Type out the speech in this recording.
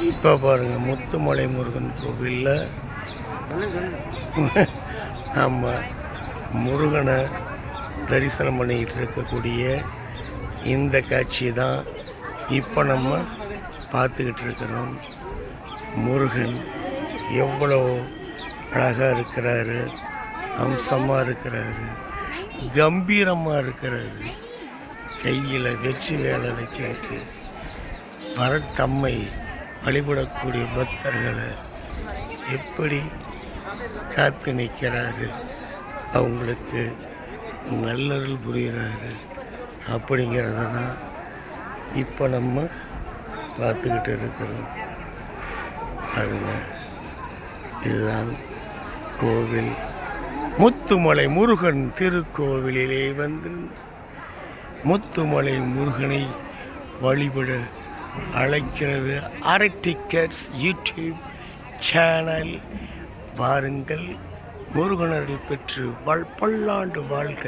இப்போ பாருங்கள், முத்துமலை முருகன் கோவிலில் நம்ம முருகனை தரிசனம் பண்ணிக்கிட்டு இருக்கக்கூடிய இந்த காட்சி தான் இப்போ நம்ம பார்த்துக்கிட்டு இருக்கிறோம். முருகன் எவ்வளோ அழகாக இருக்கிறாரு, அம்சமாக இருக்கிறாரு, கம்பீரமாக இருக்கிறாரு. கையில் வெச்சு வேலை வச்சுக்கிட்டு பரத்தம்மை வழிபடக்கூடிய பக்தர்களை எப்படி காத்து நிற்கிறாரு, அவங்களுக்கு நல்லருள் புரிகிறாரு அப்படிங்கிறத தான் இப்போ நம்ம பார்த்துக்கிட்டு இருக்கிறோம். பாருங்க, இதுதான் கோவில். முத்துமலை முருகன் திருக்கோவிலிலே வந்திருந்த முத்துமலை முருகனை வழிபட அழைக்கிறது டிக்கெட்ஸ் யூடியூப் சேனல். வாருங்கள், முருகனர்கள் பெற்று பல்லாண்டு வாழ்க.